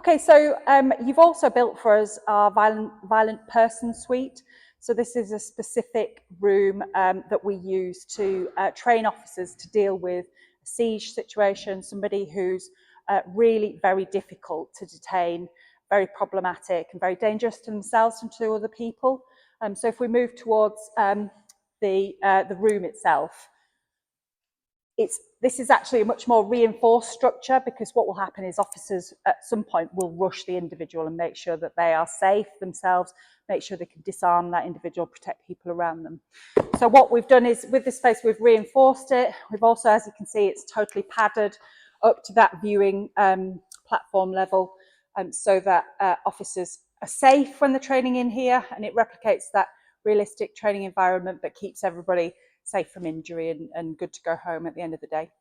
Okay, so you've also built for us our violent person suite. So this is a specific room that we use to train officers to deal with a siege situation, somebody who's really very difficult to detain, very problematic and very dangerous to themselves and to other people. So if we move towards the room itself, this is actually a much more reinforced structure, because what will happen is officers at some point will rush the individual and make sure that they are safe themselves, make sure they can disarm that individual, protect people around them. So what we've done is, with this space, we've reinforced it. We've also, as you can see, it's totally padded up to that viewing platform level, so that officers are safe when they're training in here, and it replicates that realistic training environment but keeps everybody safe from injury and good to go home at the end of the day.